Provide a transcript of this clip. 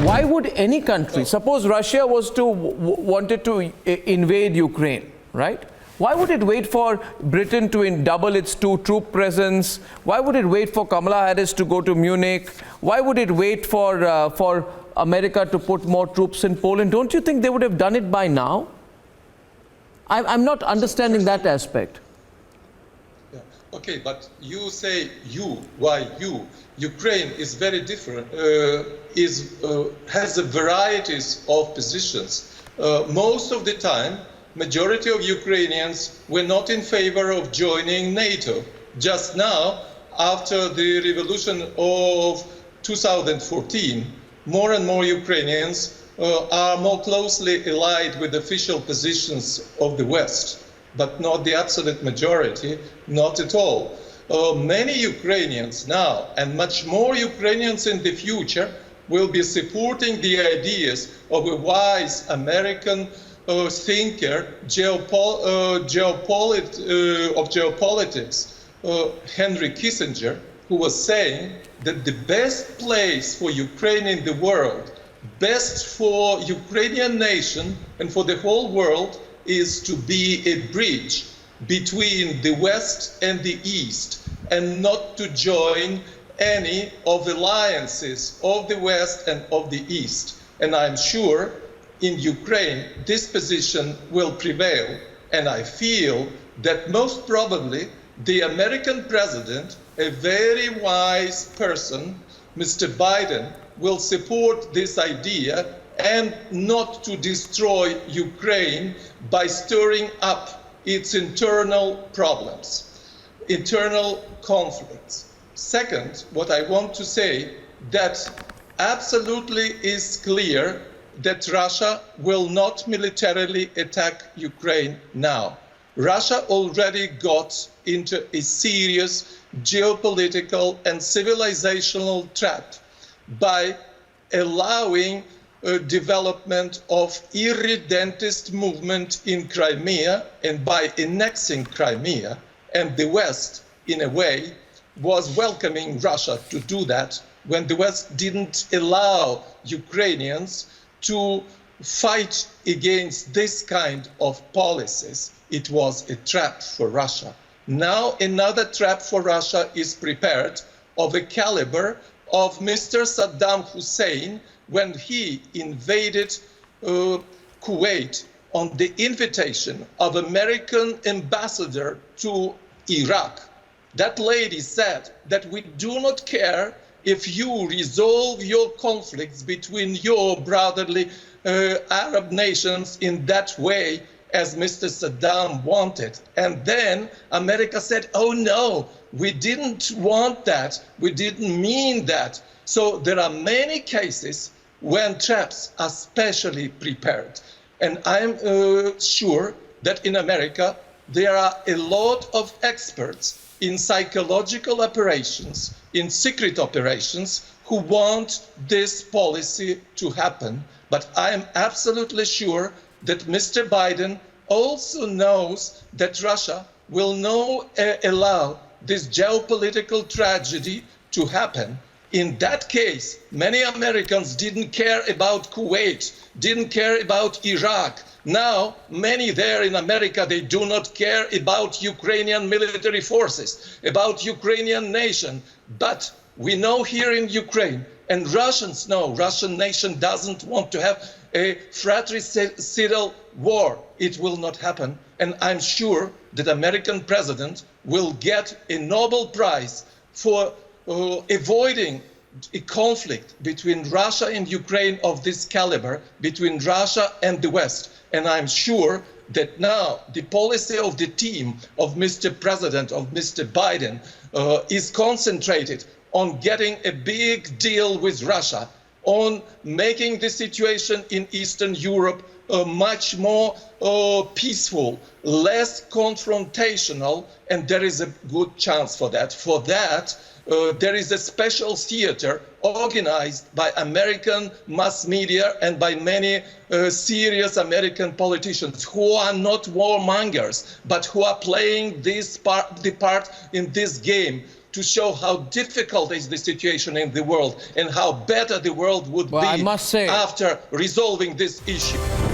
Why would any country, suppose Russia was to wanted to invade Ukraine, right? Why would it wait for Britain to double its troop presence? Why would it wait for Kamala Harris to go to Munich? Why would it wait for America to put more troops in Poland? Don't you think they would have done it by now? I'm not understanding that aspect. Yeah. Okay, but you say why you? Ukraine is very different, has a varieties of positions. Most of the time, majority of Ukrainians were not in favor of joining NATO. Just now, after the revolution of 2014, more and more Ukrainians are more closely allied with official positions of the West, but not the absolute majority, not at all. Many Ukrainians now, and much more Ukrainians in the future, will be supporting the ideas of a wise American thinker of geopolitics, Henry Kissinger, who was saying that the best place for Ukraine in the world, best for Ukrainian nation and for the whole world, is to be a bridge between the West and the East, and not to join any of the alliances of the West and of the East. And I'm sure in Ukraine this position will prevail, and I feel that most probably the American president, a very wise person, Mr. Biden, will support this idea and not to destroy Ukraine by stirring up its internal problems, internal conflicts. Second, what I want to say, that absolutely is clear that Russia will not militarily attack Ukraine now. Russia already got into a serious geopolitical and civilizational trap by allowing development of irredentist movement in Crimea and by annexing Crimea, and the West, in a way, was welcoming Russia to do that when the West didn't allow Ukrainians to fight against this kind of policies. It was a trap for Russia. Now another trap for Russia is prepared of a caliber of Mr. Saddam Hussein when he invaded Kuwait on the invitation of American ambassador to Iraq. That lady said that we do not care if you resolve your conflicts between your brotherly Arab nations in that way as Mr. Saddam wanted. And then America said, oh no, we didn't want that, we didn't mean that. So there are many cases when traps are specially prepared. And I'm sure that in America there are a lot of experts in psychological operations, in secret operations, who want this policy to happen. But I am absolutely sure that Mr. Biden also knows that Russia will not allow this geopolitical tragedy to happen. In that case, many Americans didn't care about Kuwait, didn't care about Iraq. Now, many there in America, they do not care about Ukrainian military forces, about Ukrainian nation. But we know here in Ukraine, and Russians know, Russian nation doesn't want to have a fratricidal war. It will not happen. And I'm sure that American president will get a Nobel Prize for avoiding a conflict between Russia and Ukraine of this caliber, between Russia and the West. And I'm sure that now the policy of the team of Mr. President, of Mr. Biden, is concentrated on getting a big deal with Russia, on making the situation in Eastern Europe much more peaceful, less confrontational, and there is a good chance for that. For that, there is a special theater organized by American mass media and by many serious American politicians who are not warmongers, but who are playing the part in this game to show how difficult is the situation in the world and how better the world would Well, be I must say, after resolving this issue.